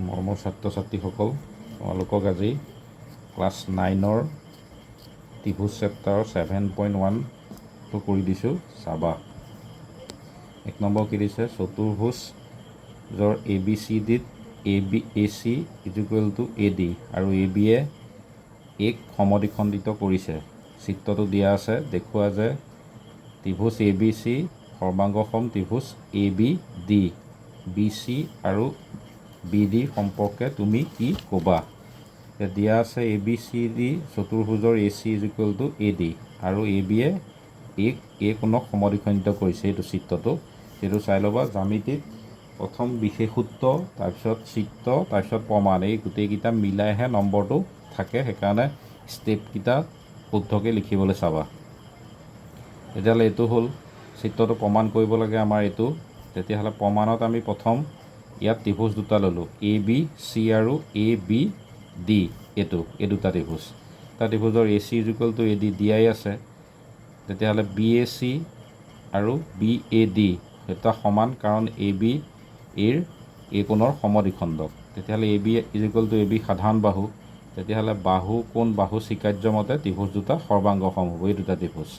মৰমৰ ছাত্ৰ ছাত্ৰীসকল, তোমালোকক আজি ক্লাছ 9ৰ ত্ৰিভুজ চেপ্টাৰ 7.1টো কৰি দিছোঁ, চাবা। 1 নম্বৰ কি দিছে? চতুৰ্ভুজৰ ABCDত AC = AD আৰু ABয়ে এক সমদ্বিখণ্ডিত কৰিছে। চিত্ৰটো দিয়া আছে। দেখুওৱা যে ত্ৰিভুজ ABC সৰ্বাংগসম ত্ৰিভুজ ABD, BC আৰু BD সম্পৰ্কে তুমি কি ক'বা? দিয়া আছে ABCD চতুৰ্ভুজৰ AC = AD আৰু ABয়ে এই কোণক সমদ্বিখণ্ডিত কৰিছে। এইটো চিত্ৰটো, সেইটো চাই ল'বা। জ্যামিতিত প্ৰথম বিশেষ সূত্ৰ, তাৰপিছত চিত্ৰ, তাৰপিছত প্ৰমাণ, এই গোটেইকেইটা মিলাইহে নম্বৰটো থাকে। সেইকাৰণে ষ্টেপকেইটা শুদ্ধকৈ লিখিবলৈ চাবা। তেতিয়াহ'লে এইটো হ'ল চিত্ৰটো প্ৰমাণ কৰিব লাগে আমাৰ এইটো। তেতিয়াহ'লে প্ৰমাণত আমি প্ৰথম ইয়াত ত্ৰিভুজ দুটা ল'লোঁ, ABC আৰু ABD। এই দুটা ত্ৰিভুজ। এটা ত্ৰিভুজৰ AC = AD দিয়াই আছে। তেতিয়াহ'লে BAC আৰু BAD এটা সমান, কাৰণ AB এই কোণৰ সমদ্বিখণ্ডক। তেতিয়াহ'লে AB = AB সাধাৰণ বাহু। তেতিয়াহ'লে বাহু কোণ বাহু স্বীকাৰ্য মতে ত্ৰিভুজ দুটা সৰ্বাংগসম হ'ব। এই দুটা ত্ৰিভুজ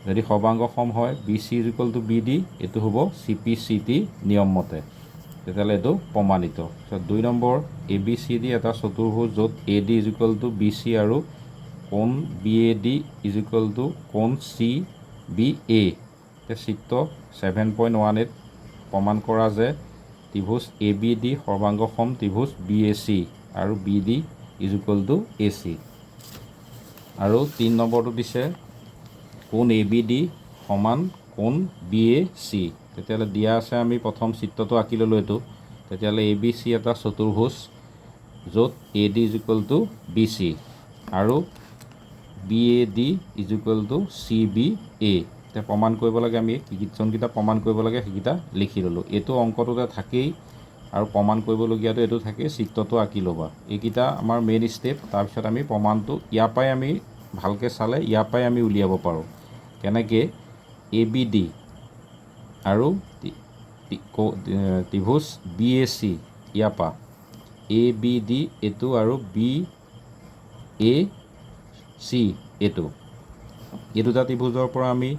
যদি সৰ্বাংগসম হয়, BC = BD, এইটো হ'ব CPCT নিয়ম মতে। তেতিয়াহ'লে এইটো প্ৰমাণিত। 2 নম্বৰ, ABCD এটা চতুৰ্ভুজ য'ত AD = BC আৰু কোণ BAD = কোণ CBA। চিত্ৰ 7.18 প্ৰমাণ কৰা যে ত্ৰিভুজ ABD সৰ্বাংগসম ত্ৰিভুজ BAC আৰু BD = AC। আৰু 3 নম্বৰটো দিছে কোণ ABD সমান কোণ BAC। তেতিয়াহ'লে দিয়া আছে, আমি প্ৰথম চিত্ৰটো আঁকি ল'লোঁ এইটো। তেতিয়াহ'লে ABC এটা চতুৰ্ভুজ য'ত AD = BC আৰু BAD = CBA। এতিয়া প্ৰমাণ কৰিব লাগে, আমি যোনকেইটা প্ৰমাণ কৰিব লাগে সেইকেইটা লিখি ল'লোঁ। এইটো অংকটোতে থাকেই আৰু প্ৰমাণ কৰিবলগীয়াটো এইটো থাকেই। চিত্ৰটো আঁকি ল'বা। এইকেইটা আমাৰ মেইন ষ্টেপ। তাৰপিছত আমি প্ৰমাণটো ইয়াৰ পৰাই আমি ভালকৈ চালে ইয়াৰ পৰাই আমি উলিয়াব পাৰোঁ। কেনেকৈ? ABD আৰু ত্ৰিভুজ BAC, ইয়াৰ পৰা ABD এইটো আৰু BAC এইটো। এই দুটা ত্ৰিভুজৰ পৰা আমি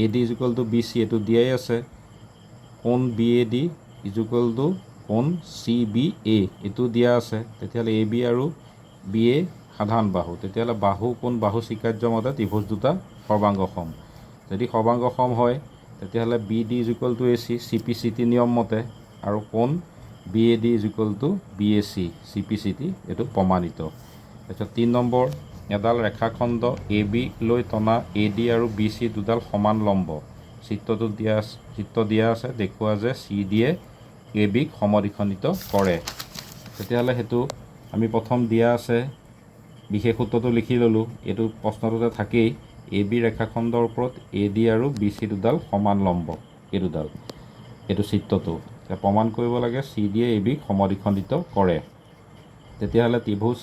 AD = BC এইটো দিয়াই আছে। কোণ BAD = কোণ CBA এইটো দিয়া আছে। তেতিয়াহ'লে AB আৰু BA সাধাৰণ বাহু। তেতিয়াহ'লে বাহু কোণ বাহু স্বীকাৰ্য মতে ত্ৰিভুজ দুটা সৰ্বাংগসম। যদি সৰ্বাংগসম হয়, তেতিয়াহ'লে BD = AC CPCT নিয়ম মতে, আৰু কোণ BAD = BAC CPCT, এইটো প্ৰমাণিত। তাৰপিছত 3 নম্বৰ, এডাল ৰেখাখণ্ড AB লৈ টনা AD আৰু BC দুডাল সমান লম্ব। চিত্ৰ দিয়া আছে। দেখুওৱা যে CDয়ে ABক সমদ্বিখণ্ডিত কৰে। তেতিয়াহ'লে সেইটো আমি প্ৰথম দিয়া আছে বিশেষ সূত্ৰটো লিখি ল'লোঁ। এইটো প্ৰশ্নটোতে থাকেই। AB ৰেখাখণ্ডৰ ওপৰত AD আৰু BC দুডাল সমান লম্ব। এইটো চিত্ৰটো প্ৰমাণ কৰিব লাগে CDয়ে ABক সমদ্বিখণ্ডিত কৰে। তেতিয়াহ'লে ত্ৰিভুজ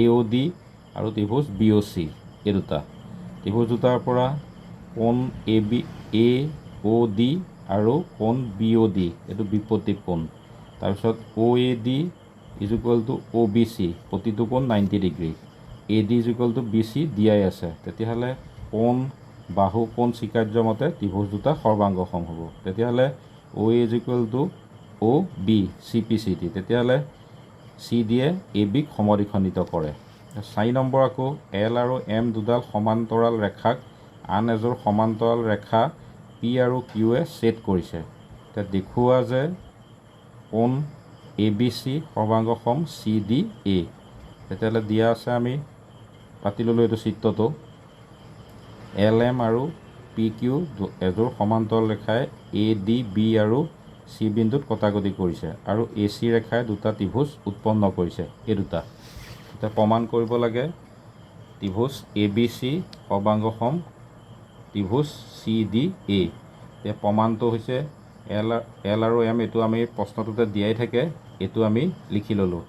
AOD আৰু ত্ৰিভুজ BOC, এই দুটা ত্ৰিভুজ দুটাৰ পৰা কোণ AOD আৰু কোণ BOD এইটো বিপৰীত কোণ। তাৰপিছত OAD = OBC, প্ৰতিটো কোণ 90 ডিগ্ৰী। AD = BC দিয়াই আছে। তেতিয়াহ'লে কোণ বাহু কোণ স্বীকাৰ্য মতে ত্ৰিভুজ দুটা সৰ্বাংগসম হ'ব। তেতিয়াহ'লে OA = OB CPCT। তেতিয়াহ'লে CDয়ে ABক সমদ্বিখণ্ডিত কৰে। 4 নম্বৰ, আকৌ L আৰু M দুডাল সমান্তৰাল ৰেখাক আন এযোৰ সমান্তৰাল ৰেখা P আৰু Qয়ে ছেদ কৰিছে। এতিয়া দেখুওৱা যে কোণ ABC সৰ্বাংগসম CDA। তেতিয়াহ'লে দিয়া আছে, আমি পাতি ল'লোঁ এইটো চিত্ৰটো। LM আৰু PQ এযোৰ সমান্তৰাল ৰেখাই ADB আৰু C বিন্দুত কটাকটি কৰিছে আৰু AC ৰেখাই দুটা ত্ৰিভুজ উৎপন্ন কৰিছে। এই দুটা এতিয়া প্ৰমাণ কৰিব লাগে ত্ৰিভুজ ABC সৰ্বাংগসম ত্ৰিভুজ CDA। এতিয়া প্ৰমাণটো হৈছে L আৰু M, এইটো আমি প্ৰশ্নটোতে দিয়াই থাকে। এইটো আমি লিখি ল'লোঁ।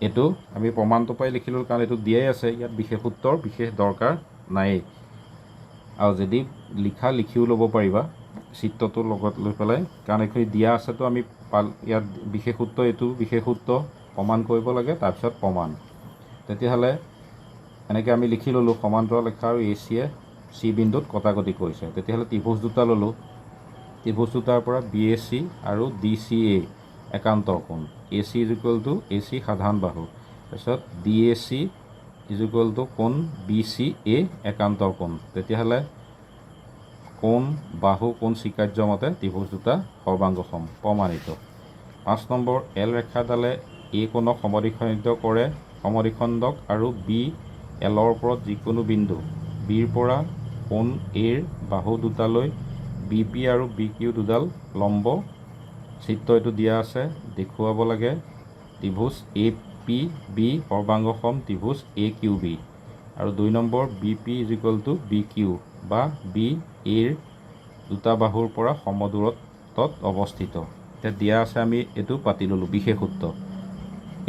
এইটো আমি প্ৰমাণটোৰ পৰাই লিখি ল'লোঁ, কাৰণ এইটো দিয়াই আছে। ইয়াত বিশেষ সূত্ৰৰ বিশেষ দৰকাৰ নাই। আৰু যদি লিখিও ল'ব পাৰিবা চিত্ৰটোৰ লগত লৈ পেলাই, কাৰণ এইখিনি দিয়া আছেতো। আমি ইয়াত বিশেষ সূত্ৰ এইটো বিশেষ সূত্ৰ প্ৰমাণ কৰিব লাগে, তাৰপিছত প্ৰমাণ। তেতিয়াহ'লে এনেকৈ আমি লিখি ল'লোঁ সমান্তৰাল ৰেখা আৰু এ চিয়ে চি বিন্দুত কটাকটি কৰিছে। তেতিয়াহ'লে ত্ৰিভুজ দুটা ল'লোঁ, ত্ৰিভুজ দুটাৰ পৰা বি এ চি আৰু ডি চি এ একান্তৰ কোণ, A C is equal to A C সাধাৰণ বাহু, তাৰপিছত D A C is equal to কোণ বি চি এ একান্তৰ কোণ। তেতিয়াহ'লে কোণ বাহু কোণ স্বীকাৰ্য মতে ত্ৰিভুজ দুটা সৰ্বাংগসম, প্ৰমাণিত। 5 নম্বৰ, এল ৰেখাডালে এ কোণক সমদ্বিখণ্ডক আৰু বি এলৰ ওপৰত যিকোনো বিন্দু বিৰ পৰা কোণ এৰ বাহু দুটালৈ বি পি আৰু বি কিউ দুডাল লম্ব চিত্ৰ এইটো দিয়া আছে, দেখুৱাব লাগে ত্ৰিভুজ এ পি বি সৰ্বাংগসম ত্ৰিভুজ এ কিউ বি। আৰু 2 নম্বৰ, B P is equal to B Q বা বি এৰ দুটা বাহুৰ পৰা সমদূৰত্বত অৱস্থিত। এতিয়া দিয়া আছে, আমি এইটো পাতি ল'লোঁ বিশেষ সূত্ৰ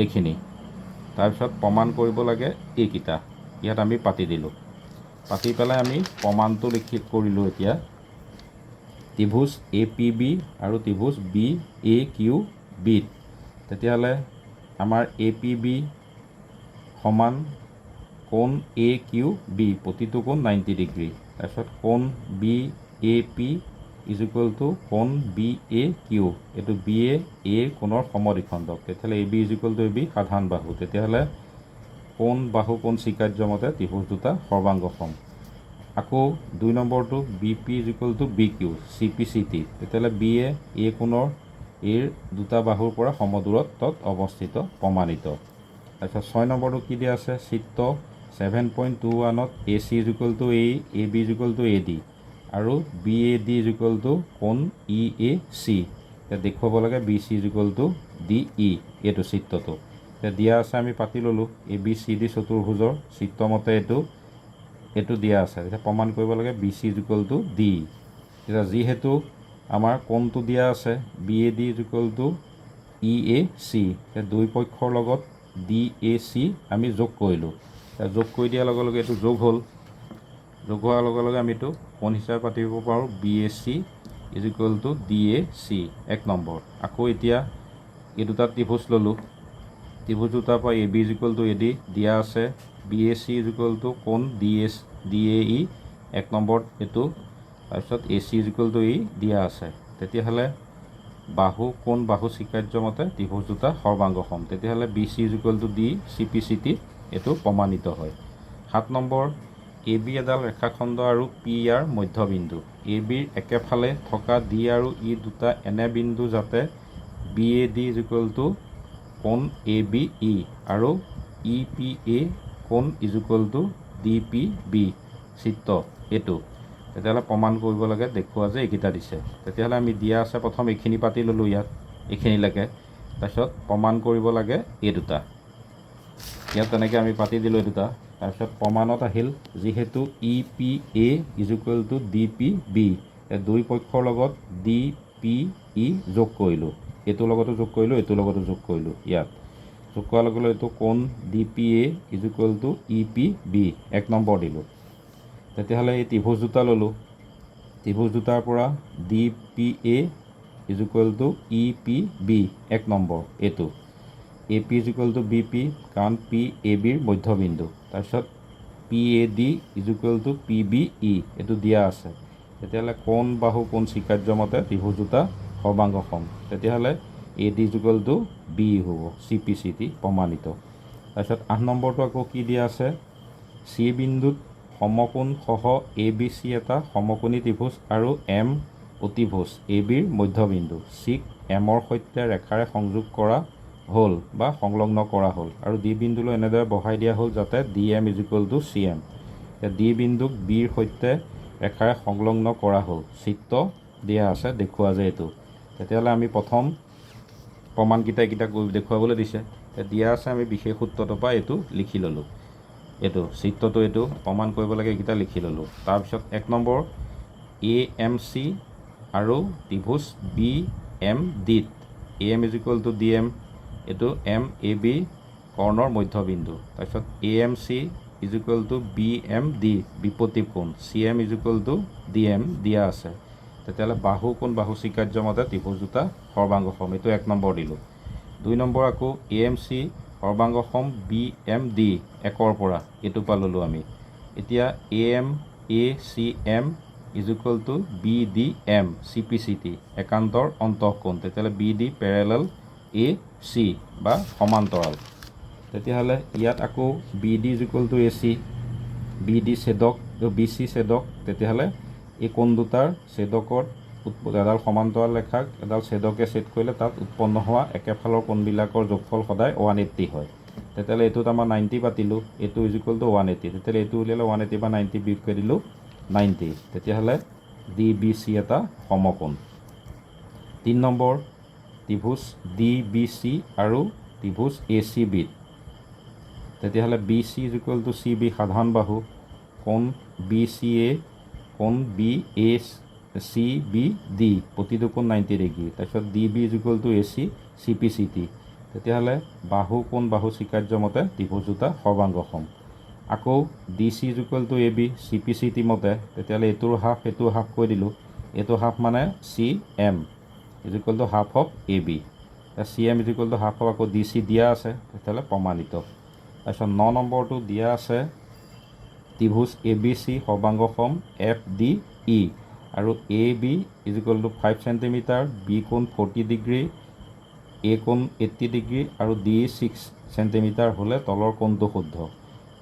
এইখিনি। তাৰপিছত প্ৰমাণ কৰিব লাগে এইকেইটা, ইয়াত আমি পাতি দিলোঁ। পাতি পেলাই আমি প্ৰমাণটো কৰিলোঁ। এতিয়া ত্ৰিভুজ এ পি বি আৰু ত্ৰিভুজ বি এ কিউ বিত তেতিয়াহ'লে আমাৰ এ পি বি সমান কোণ এ কিউ বি, প্ৰতিটো কোণ 90 ডিগ্ৰী। তাৰপিছত কোণ B A P is equal to কোণ বি এ কিউ, এইটো বি এ কোণৰ সমদ্বিখণ্ডক। তেতিয়াহ'লে A B is equal to A B সাধাৰণ বাহু। তেতিয়াহ'লে কোণ বাহু কোণ স্বীকাৰ্য মতে ত্ৰিভুজ দুটা সৰ্বাংগসম। আকৌ 2 নম্বৰটো B P is equal to B Q, C P C T. তেতিয়াহ'লে বি এ কোণৰ এৰ দুটা বাহুৰ পৰা সমদূৰত্বত অৱস্থিত, প্ৰমাণিত। তাৰপিছত 6 নম্বৰটো কি দিয়া আছে, চিত্ৰ 7.21ত A C is equal to A B is equal to A D আৰু B A D is equal to কোণ ই এ চি। এতিয়া দেখুৱাব লাগে B C is equal to D E, এইটো চিত্ৰটো। এতিয়া দিয়া আছে, আমি পাতি ল'লোঁ এ বি চি ডি চতুৰ্ভুজৰ চিত্ৰমতে এইটো দিয়া আছে। এতিয়া প্ৰমাণ কৰিব লাগে B C is equal to D. এতিয়া যিহেতু আমাৰ কোণটো দিয়া আছে B A D is equal to E A C, এতিয়া দুই পক্ষৰ লগত ডি এ চি আমি যোগ কৰিলোঁ। যোগ কৰি দিয়াৰ লগে লগে এইটো যোগ হ'ল। যোগ হোৱাৰ লগে লগে আমি এইটো কোণ হিচাপে পাতিব পাৰোঁ B A C is equal to D A C, 1 নম্বৰ। আকৌ এতিয়া এই দুটা ত্ৰিভুজ ল'লোঁ, ত্ৰিভুজ দুটাৰ পৰা A B is equal to A D দিয়া আছে, B A C is equal to কোণ ডি এ ই 1 নম্বৰ এইটো, তাৰপিছত A C is equal to E দিয়া আছে। তেতিয়াহ'লে বাহু কোণ বাহু স্বীকাৰ্য মতে ত্ৰিভুজ দুটা সৰ্বাংগসম। তেতিয়াহ'লে B C is equal to D C P C T এইটো প্ৰমাণিত হয়। 7 নম্বৰ, এ বি এডাল ৰেখাখণ্ড আৰু পি ইয়াৰ মধ্যবিন্দু। এ বিৰ একেফালে থকা ডি আৰু ই দুটা এনে বিন্দু যাতে B A D is equal to কোণ এ বি ই আৰু ই পি এ কোণ is equal to D P B, চিত্ৰ এইটো। তেতিয়াহ'লে প্ৰমাণ কৰিব লাগে, দেখুওৱা যে এইকেইটা দিছে। তেতিয়াহ'লে আমি দিয়া আছে, প্ৰথম এইখিনি পাতি ল'লোঁ ইয়াত এইখিনিলৈকে, তাৰপিছত প্ৰমাণ কৰিব লাগে এই দুটা। ইয়াত তেনেকৈ আমি পাতি দিলোঁ এই দুটা। তাৰপিছত প্ৰমাণত আহিল যিহেতু E P A is equal to D P B, দুই পক্ষৰ লগত ডি পি ই যোগ কৰিলোঁ, এইটোৰ লগতো যোগ কৰিলোঁ, এইটোৰ লগতো যোগ কৰিলোঁ। ইয়াত যোগ কৰাৰ লগে লগে এইটো কোণ D P A is equal to E P B, 1 নম্বৰ দিলোঁ। তেতিয়াহ'লে এই ত্ৰিভুজ দুটা ল'লোঁ, ত্ৰিভুজ দুটাৰ পৰা D P A is equal to E P B, 1 নম্বৰ এইটো। A P is equal to B P, কাৰণ পি এ বিৰ মধ্যবিন্দু। তাৰপিছত P A D is equal to P B E, এইটো দিয়া আছে। তেতিয়াহ'লে কোণ বাহু কোণ স্বীকাৰ্য মতে ত্ৰিভুজ দুটা সৰ্বাংগসম। তেতিয়াহ'লে A D is equal to B হ'ব, চি পি চি টি, প্ৰমাণিত। তাৰপিছত 8 নম্বৰটো আকৌ কি দিয়া আছে, চি বিন্দুত সমকোণ সহ এ বি চি এটা সমকোণী ত্ৰিভুজ আৰু এম অতিভুজ এ বিৰ মধ্যবিন্দু চিক এমৰ সৈতে ৰেখাৰে সংযোগ কৰা হ'ল বা সংলগ্ন কৰা হ'ল, আৰু ডি বিন্দুলৈ এনেদৰে বহাই দিয়া হ'ল যাতে D M is equal to C M. D বিন্দুক বিৰ সৈতে ৰেখাৰে সংলগ্ন কৰা হ'ল, চিত্ৰ দিয়া আছে, দেখুওৱা যে এইটো। তেতিয়াহ'লে আমি প্ৰথম প্ৰমাণকেইটা এইকেইটা দেখুৱাবলৈ দিছে, দিয়া আছে, আমি বিশেষ সূত্ৰটোৰ পৰা এইটো লিখি ল'লোঁ। এইটো চিত্ৰটো এইটো প্ৰমাণ কৰিব লাগে, এইকেইটা লিখি ল'লোঁ। তাৰপিছত 1 নম্বৰ, এ এম চি আৰু ত্ৰিভুজ বি এম ডিত A M is equal to D M, এইটো এম এ বি কৰ্ণৰ মধ্যবিন্দু। তাৰপিছত A M C is equal to B M D বিপত্তি কোণ, C M is equal to D M দিয়া আছে। তেতিয়াহ'লে বাহু কোণ বাহু স্বীকাৰ্য মতে ত্ৰিভুজ দুটা সৰ্বাংগসম, এইটো 1 নম্বৰ দিলোঁ। 2 নম্বৰ আকৌ AMC সৰ্বাংগসম BMD 1ৰ পৰা এইটো পৰা ল'লোঁ আমি। এতিয়া AMACM = BDM CPCT একান্তৰ অন্তঃকোণ, তেতিয়াহ'লে BD পেৰেলেল AC বা সমান্তৰাল। তেতিয়াহ'লে ইয়াত আকৌ BD = AC, BD ছেদক BC ছেদক, তেতিয়াহ'লে এই কোণ দুটাৰ ছেদকত এডাল সমান্তৰাল ৰেখাক এডাল ছেদকে ছেদ কৰিলে তাত উৎপন্ন হোৱা একেফালৰ কোণবিলাকৰ যোগফল সদায় 180 হয়। তেতিয়াহ'লে এইটোত আমাৰ 90 পাতিলোঁ, এইটো = 180, তেতিয়াহ'লে এইটো উলিয়ালে 180 বা 90 বিয়োগকৈ দিলোঁ 90, তেতিয়াহ'লে DBC এটা সমকোণ। 3 নম্বৰ ত্ৰিভুজ DBC আৰু ত্ৰিভুজ ACB, তেতিয়াহ'লে BC = CB সাধাৰণ বাহু, কোণ BCA কোণ BACBD প্ৰতিটো কোণ 90 ডিগ্ৰী। তাৰপিছত DB = AC CPCT, তেতিয়াহ'লে বাহু কোণ বাহু স্বীকাৰ্য মতে ত্ৰিভুজ দুটা সৰ্বাংগসম। আকৌ DC = AB CPCT মতে, তেতিয়াহ'লে এইটোৰ হাফ এইটো হাফ কৈ দিলোঁ, এইটো হাফ মানে CM = half of AB, CM = half of আকৌ DC দিয়া আছে, তেতিয়াহ'লে প্ৰমাণিত। তাৰপিছত 9 নম্বৰটো দিয়া আছে ত্ৰিভুজ ABC সৰ্বাংগসম FDE আৰু AB = 5 চেণ্টিমিটাৰ, B কোণ 40 ডিগ্ৰী, A কোণ 80 ডিগ্ৰী আৰু D 6 চেণ্টিমিটাৰ হ'লে তলৰ কোণটো শুদ্ধ।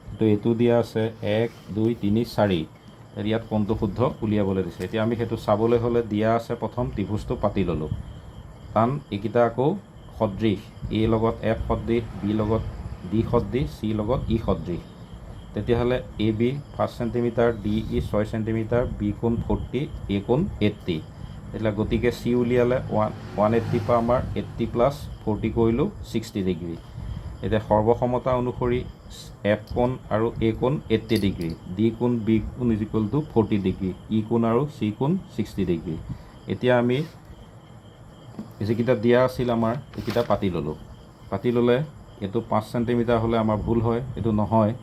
কিন্তু এইটো দিয়া আছে 1 2 3 4, ইয়াত কোণটো শুদ্ধ উলিয়াবলৈ দিছে। এতিয়া আমি সেইটো চাবলৈ হ'লে দিয়া আছে প্ৰথম ত্ৰিভুজটো পাতি ল'লোঁ, কাৰণ এইকেইটা আকৌ সদৃশ, A লগত F সদৃশ, B লগত D সদৃশ, C লগত E সদৃশ। তেতিয়াহ'লে AB 5 centimetre, DE 6 centimetre, B কোণ 40, A কোণ 80, তেতিয়া গতিকে C উলিয়ালে 180 পৰা আমাৰ 80 + 40 কৰিলোঁ 60 ডিগ্ৰী। এতিয়া সৰ্বসমতা অনুসৰি F কোণ আৰু A কোণ 80 ডিগ্ৰী, D কোণ B কোণ = 40 ডিগ্ৰী, E কোণ আৰু C কোণ 60 ডিগ্ৰী। এতিয়া আমি যিকেইটা দিয়া আছিল আমাৰ এইকেইটা পাতি ল'লোঁ। পাতি ল'লে এইটো 5 চেণ্টিমিটাৰ হ'লে আমাৰ ভুল হয়, এইটো নহয়।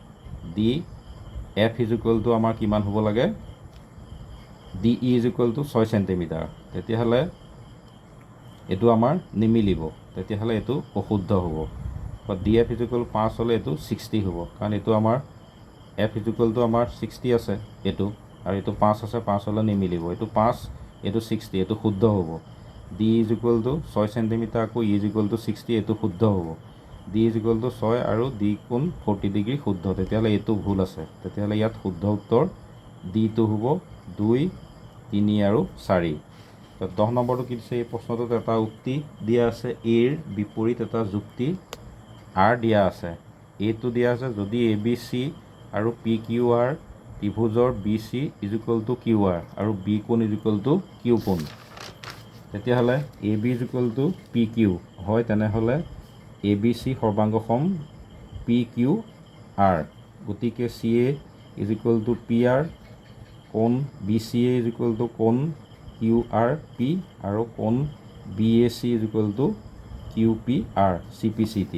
DF = আমাৰ কিমান হ'ব লাগে, DE = 6 চেণ্টিমিটাৰ, তেতিয়াহ'লে এইটো আমাৰ নিমিলিব, তেতিয়াহ'লে এইটো অশুদ্ধ হ'ব। DF = 5 হ'লে এইটো 60 হ'ব, কাৰণ এইটো আমাৰ F = আমাৰ 60 আছে এইটো, আৰু এইটো 5 আছে, 5 হ'লে নিমিলিব, এইটো 5 এইটো 60, এইটো শুদ্ধ হ'ব। DE = 6 চেণ্টিমিটাৰ, আকৌ E = 60, এইটো শুদ্ধ হ'ব। D = 6 আৰু D কোণ 40 ডিগ্ৰী শুদ্ধ, তেতিয়াহ'লে এইটো ভুল আছে। তেতিয়াহ'লে ইয়াত শুদ্ধ উত্তৰ Dটো হ'ব 2 3 আৰু 4। 10 নম্বৰটো কি দিছে, এই প্ৰশ্নটোত এটা উক্তি দিয়া আছে, Aৰ বিপৰীত এটা যুক্তি R দিয়া আছে। এইটো দিয়া আছে যদি ABC আৰু PQR ত্ৰিভুজৰ BC = QR আৰু B কোণ = Q কোণ, তেতিয়াহ'লে AB = PQ হয়, তেনেহ'লে ABC সৰ্বাংগসম PQR, গতিকে CA = PR, কোণ BCA = কোণ QRP আৰু কোণ BAC = QPR CPCT।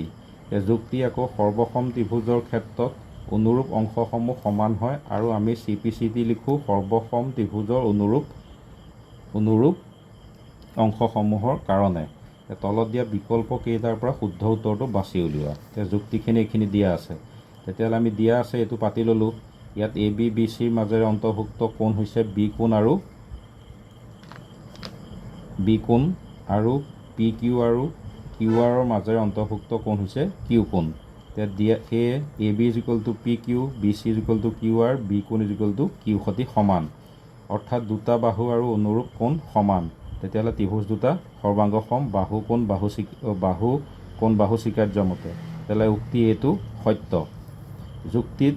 যুক্তি আকৌ সৰ্বসম ত্ৰিভুজৰ ক্ষেত্ৰত অনুৰূপ অংশসমূহ সমান হয়, আৰু আমি CPCT লিখোঁ সৰ্বসম ত্ৰিভুজৰ অনুৰূপ অংশসমূহৰ কাৰণে। তলত দিয়া বিকল্প কেইটাৰ পৰা শুদ্ধ উত্তৰটো বাছি উলিওৱা। যুক্তিখিনি এইখিনি দিয়া আছে, তেতিয়াহ'লে আমি দিয়া আছে এইটো পাতি ল'লোঁ। ইয়াত AB BCৰ মাজেৰে অন্তৰ্ভুক্ত কোণ হৈছে B কোণ আৰু PQ আৰু QR মাজেৰে অন্তৰ্ভুক্ত কোণ হৈছে Q কোণ। সেয়ে AB = PQ, BC = QR, B কোণ = Q সতি সমান, অৰ্থাৎ দুটা বাহু আৰু অনুৰূপ কোণ সমান। তেতিয়াহ'লে ত্ৰিভুজ দুটা সৰ্বাংগসম, বাহু কোণ বাহু স্বীকাৰ্য মতে, তেতিয়াহ'লে উক্তি এইটো সত্য। যুক্তিত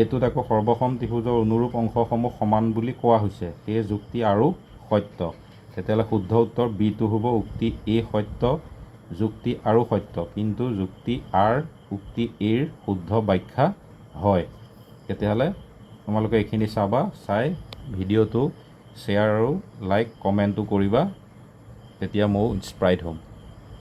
এইটোত আকৌ সৰ্বসম ত্ৰিভুজৰ অনুৰূপ অংশসমূহ সমান বুলি কোৱা হৈছে, সেয়ে যুক্তি আৰু সত্য। তেতিয়াহ'লে শুদ্ধ উত্তৰ Bটো হ'ব উক্তি A সত্য, যুক্তি আৰু সত্য, কিন্তু যুক্তি R উক্তি Aৰ শুদ্ধ ব্যাখ্যা হয়। তেতিয়াহ'লে তোমালোকে এইখিনি চাবা, চাই ভিডিঅ'টো শ্বেয়াৰ আৰু লাইক কমেণ্টটো কৰিবা, তেতিয়া ময়ো ইনস্পায়াৰ্ড হ'ম।